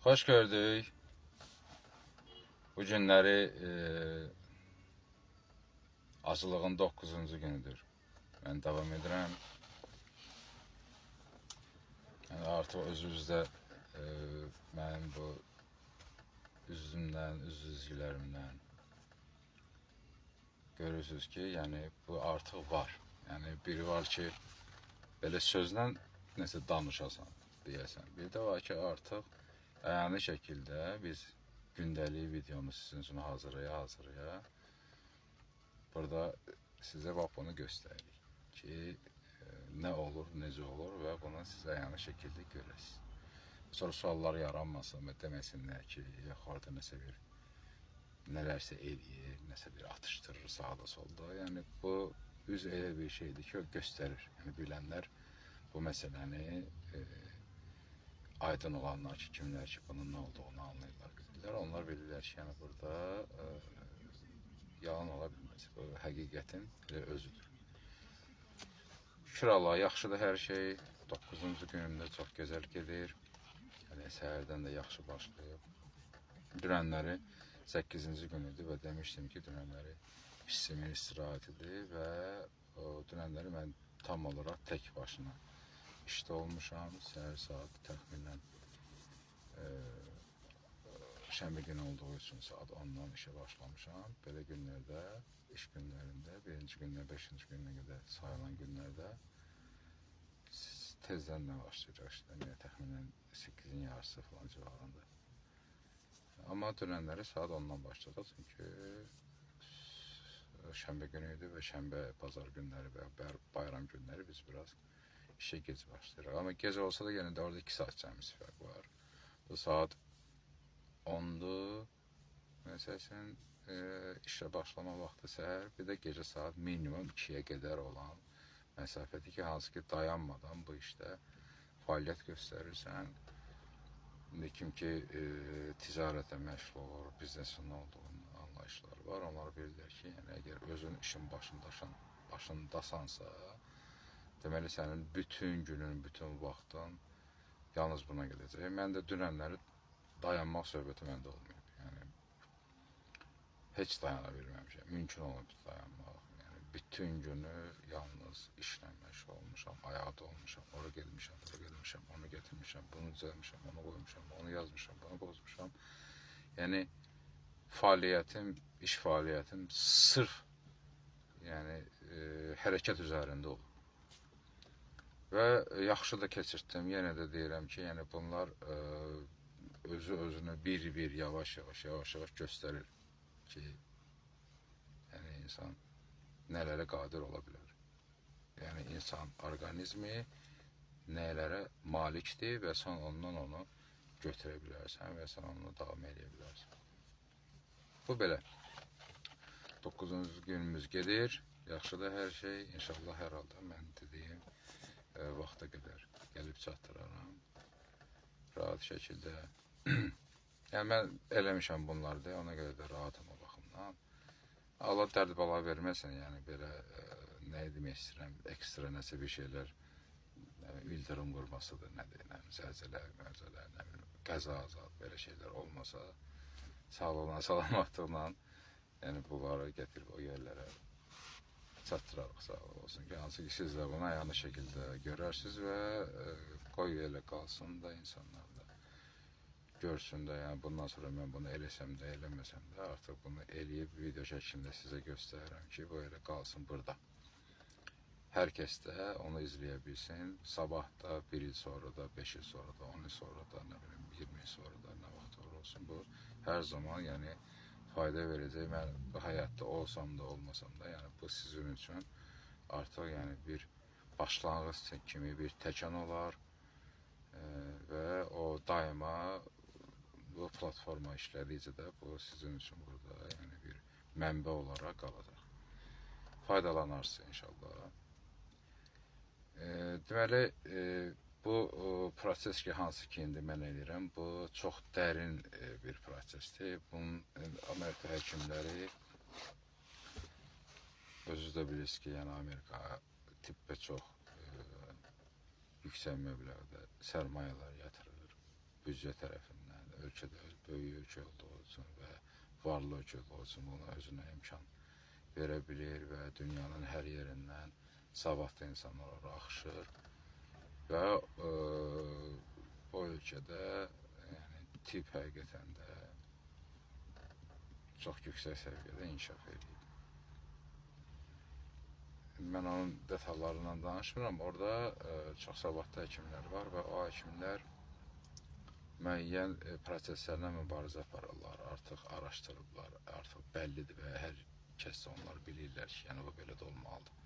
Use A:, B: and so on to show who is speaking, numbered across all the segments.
A: Hoş gördük. Bu günləri acılığın 9-cu günüdür. Mən davam edirəm. Yəni artıq özünüzdə mənim bu üzümdən, üzüzgilərimdən görürsünüz ki, yəni bu artıq var. Yəni biri var ki, belə sözlə nəsə danışasan, deyəsən. Bir də var ki, artıq əyani şəkildə biz gündəlik videomu sizin üçün hazırlaya. Burada sizə bax bunu göstəririk ki, nə olur, necə olur və bunu sizə əyani şəkildə görəsiniz. Sonra suallar yaranmasın və deməsinlər ki, yox orada nəsə bir nələrsə eləyir, nəsə bir atışdırır sağda solda. Yəni bu üz elə bir şeydir ki, o göstərir. Yəni bilənlər bu məsələni aydın olanlar ki, kimlər ki, bunun nə olduğunu anlayırlar, bilirlər. Onlar bilirlər ki, yəni burada yalan ola bilməz. Bu həqiqətin elə özüdür. Şükür Allah, yaxşıdır hər şey. 9-cu günümdə çox gözəl gedir. Yəni səhərdən də yaxşı başlayıb. Dünənləri 8-ci günüdür və demişdim ki, dünənləri hissimin istirahatidir və dünənləri mən tam olaraq tək başına işdə olmuşam. Səhər saat təxminən şənbə günü olduğu üçün saat 10-dan işə başlamışam. Belə günlərdə, iş günlərində, birinci gündən 5-ci gününə qədər sayılan günlərdə tezdən də başlayacaq işləməyə, təxminən 8-in yarısı falan civarında. Amma dünənləri saat 10-dan başlayacaq, çünki şənbə günü idi və şənbə, bazar günləri və bayram günləri biz biraz işe gec başlayırıq. Amma gecə olsa da yenə də orada 2 saat cəmisi fərq var. Bu saat 10-dur. Məsələn, işə başlama vaxtı səhər, bir də gecə saat minimum 2-yə qədər olan məsafədir ki, hansı ki dayanmadan bu işdə fəaliyyət göstərirsən. Kim ki ticarətlə məşğul olur, biznesin olduğunu anlayışlar var. Onlar bilirlər ki, yəni əgər özün işin başındasansa, deməli sənin bütün günün, bütün vaxtın yalnız buna gedəcək. Mən də dünənləri dayanmaq söhbəti məndə olmayıb. Yəni heç dayana bilməmişəm. Mümkün olmayıb dayanmaq. Yəni bütün günü yalnız işlə məşğul olmuşam, ayaqda olmuşam, ora gelmişəm, bura gelmişəm, onu getirmişəm, bunu düzəlmişəm, onu qoymuşam, onu yazmışam, bunu pozmuşam. Yəni fəaliyyətim, iş fəaliyyətim sırf yəni hərəkət üzərində olub. Və yaxşı da keçirtdim. Yenə də deyirəm ki, yəni bunlar özünü bir yavaş-yavaş göstərir ki, yəni insan nələrə qadir ola bilər. Yəni insan orqanizmi nələrə malikdir və sən ondan onu götürə bilərsən və sən onu davam edə bilərsən. Bu belə. 9-cu günümüz gedir. Yaxşıdır hər şey. İnşallah hər halda mən dediyim vaxta qədər gəlib çatdıraram. Rahat şəkildə. Yəni mən eləmişəm bunları da, ona görə də rahatım o baxımdan. Allah dərd bala verməsin, yəni belə nə demək istəyirəm, ekstra nəsə bir şeylər, ildırım qurmasıdır, nədir, zəlzələ, nə bilim, qəza azad, belə şeylər olmasa, sağlığına, salamatlıqla, yəni bunları gətirib o yerlərə çatdırarıq, sağ olsun ki, hansı ki siz də bunu ayağını şəkildə görərsiniz və qoy elə qalsın da insanlar da görsün də, yəni bundan sonra mən bunu eləsəm də, eləməsəm də artıq bunu eləyib video şəklində sizə göstərirəm ki, bu elə qalsın burada. Hər kəs də onu izləyə bilsin. Sabah da, 1 il sonra da, 5 il sonra da, 10 il sonra da, nə bilim, 20 il sonra da, nə vaxt olsun bu hər zaman yəni fayda verəcək. Mən bu həyatda olsam da, olmasam da, yəni bu sizin üçün artıq yəni bir başlanğıc kimi bir təkan olar və o daima bu platforma işlədikcə də bu sizin üçün burada yəni bir mənbə olaraq qalacaq. Faydalanarsınız inşallah. Deməli, bu proses ki, hansı ki indi mən edirəm, bu çox dərin bir prosesdir. Bunun Amerika həkimləri özünüz də bilirsiniz ki, yəni Amerika tibbə çox yüksək məbləğdə sərmayələr yatırır büdcə tərəfindən. ölkədə böyük ölkə olduğu üçün və varlı ölkə olduğu üçün buna özünə imkan verə bilir və dünyanın hər yerindən savadlı insanlar ora axışır və o ölkədə yəni tibb həqiqətən də çox yüksək səviyyədə inkişaf edir. Mən onun detallarından danışmıram. Orada çox savadlı həkimlər var və o həkimlər müəyyən proseslərlə mübarizə aparırlar, artıq araşdırıblar, artıq bəllidir və hər kəs onlar bilirlər ki, yəni bu belə də olmalıdır.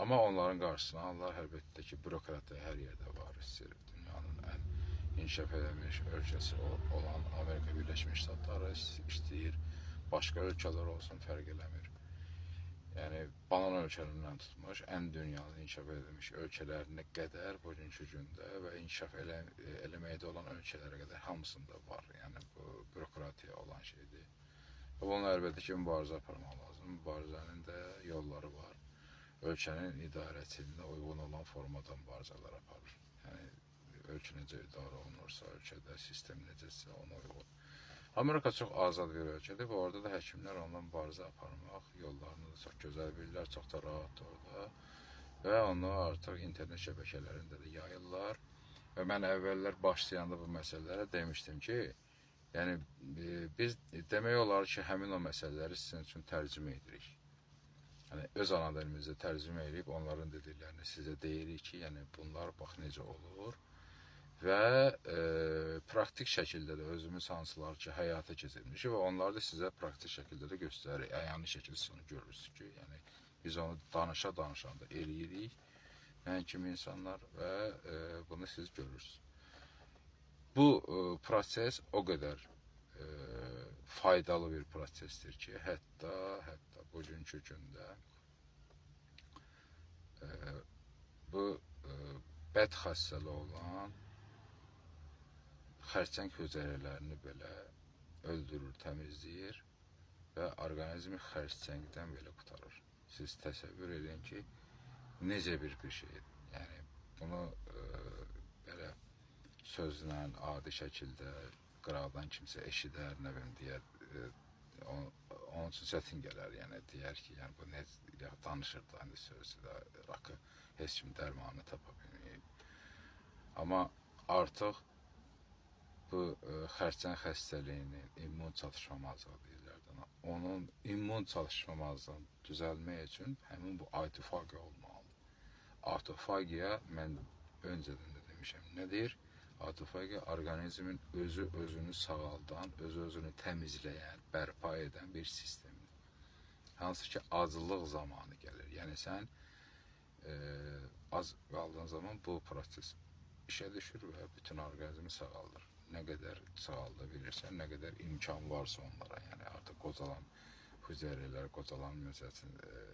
A: Amma onların qarşısına alırlar, əlbəttə ki, bürokratiya hər yerdə var. İstəyir dünyanın ən inkişaf edilmiş ölkəsi olan Amerika Birləşmiş Ştatları istəyir, başqa ölkələr olsun, fərq eləmir. Yəni, banan ölkələrindən tutmuş, ən dünyanın inkişaf edilmiş ölkələrinə qədər bugünkü gündə və inkişaf eləməkdə olan ölkələrə qədər hamısında var. Yəni, bu bürokratiya olan şeydir. Və bununla əlbəttə ki, mübarizə aparmaq lazım. Mübarizənin də yolları var. Ölkənin idarəçiliyinə uyğun olan formada mübarizələr aparır. Yəni, ölkə necə idarə olunursa, ölkədə sistem necəsə ona uyğun. Amerika çox azad bir ölkədir və orada da həkimlər ondan mübarizə aparmaq yollarını da çox gözəl bilirlər, çox da rahatdır orada və onu artıq internet şəbəkələrində də yayırlar və mən əvvəllər başlayanda bu məsələlərə demişdim ki, yəni biz demək olar ki, həmin o məsələləri sizin üçün tərcümə edirik. Yəni, öz ana dilimizdə tərcümə edib onların dediklərini sizə deyirik ki, yəni bunlar bax necə olur. Və praktik şəkildə də özümüz hansılar ki, həyata keçirmişik və onları da sizə praktik şəkildə də göstəririk. Əyani şəkildə siz onu görürsünüz ki, yəni biz onu danışa-danışa da eləyirik, mən kimi insanlar və bunu siz görürsünüz. Bu proses o qədər faydalı bir prosesdir ki, hətta bugünkü gündə bu bəd xəstəli olan xərçəng hüceyrələrini belə öldürür, təmizləyir və orqanizmi xərçəngdən belə qurtarır. Siz təsəvvür edin ki, necə bir şeydir. Yəni, bunu belə sözlə, adi şəkildə qıraqdan kimsə eşidər, nə bilim, deyər, onun üçün çətin gələr, yəni, deyər ki, yəni, bu nə danışır da, hani sözü də, rakı heç kim dərmanını tapa bilməyib. Amma artıq bu xərçəng xəstəliyinin immun çatışmamazlığı deyirlər. Onun immun çatışmamazlığını düzəlmək üçün həmin bu autofagiya olmalıdır. Autofagiya, mən öncədən də demişəm, nədir? Autofagiya orqanizmin özünü sağaldan, özünü təmizləyən, bərpa edən bir sistemdir. Hansı ki, aclıq zamanı gəlir. Yəni, sən az qaldığın zaman bu proses işə düşür və bütün orqanizmi sağaldır. Nə qədər sağalda bilirsən, nə qədər imkan varsa onlara, yəni artıq qocalan hüceyrələr, qocalan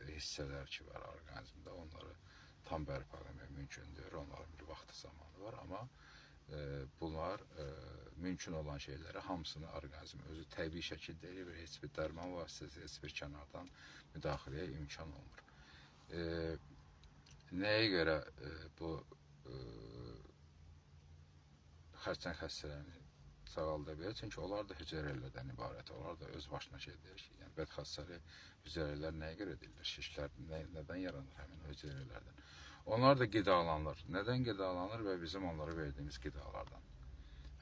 A: hissələr ki var orqanizmdə, onları tam bərpa etmək mümkündür, onların bir vaxtı zamanı var, amma bunlar mümkün olan şeyləri hamısını orqanizm özü təbii şəkildə eləyir, heç bir dərman vasitəsi, heç bir kənardan müdaxiləyə imkan olmur. Nəyə görə bu xərçəng xəstələrini sağalda bilir? Çünki onlar da hüceyrələrdən ibarət, onlar da öz başına şey deyir ki, yəni bədxəstəli hüceyrələr nəyə görə edilir? Şişlər nədən yaranır həmin hüceyrələrdən? Onlar da qidalanır. Nədən qidalanır və bizim onlara verdiyimiz qidalardan?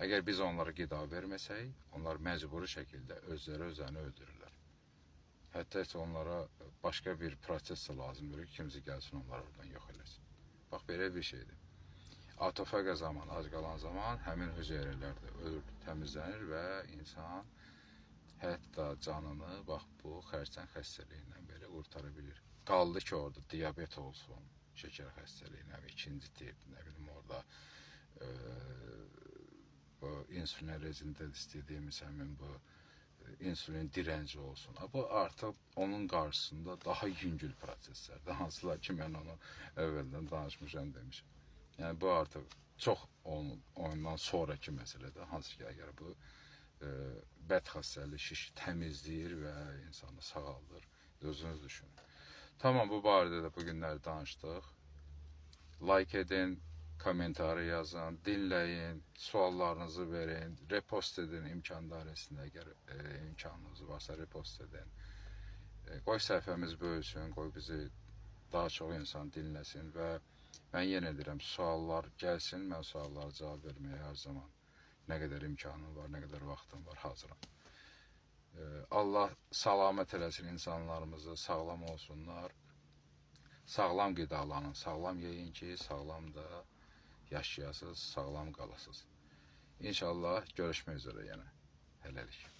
A: Əgər biz onlara qida verməsək, onlar məcburi şəkildə özlərini öldürürlər. Hətta onlara başqa bir proses lazımdır ki, kimsə gəlsin onları oradan yox eləsin. Bax, belə bir şeydir. Autofagiya zamanı, ac qalan zaman həmin hüceyrələr də ölür, təmizlənir və insan hətta canını bax bu xərçəng xəstəliyindən belə qurtara bilir. Qaldı ki, orada diabet olsun, şəkər xəstəliyi, nə bilim, ikinci tip, nə bilim, orada bu insulin rezistentə istədiyimiz həmin bu insulin dirənci olsun. Bu artıq onun qarşısında daha yüngül proseslərdir. Hansılar ki, mən onu əvvəldən danışmışam, demişəm. Yəni, bu artıq çox ondan sonraki məsələdir. Hansı ki, əgər bu bəd xəstəli şiş təmizləyir və insanı sağaldır. Özünüz düşünün. Tamam, bu barədə də bugünləri danışdıq. Like edin, komentari yazın, dinləyin, suallarınızı verin, repost edin imkan dairəsində, əgər imkanınız varsa repost edin. Qoy səhifəmiz böyüsün, qoy bizi daha çox insan dinləsin və mən yenə deyirəm, suallar gəlsin, mən suallara cavab verməyə hər zaman nə qədər imkanım var, nə qədər vaxtım var, hazıram. Allah salamət eləsin insanlarımızı, sağlam olsunlar. Sağlam qidalanın, sağlam yeyin ki, sağlam da yaşayasınız, sağlam qalasınız. İnşallah görüşmək üzrə yenə. Hələlik.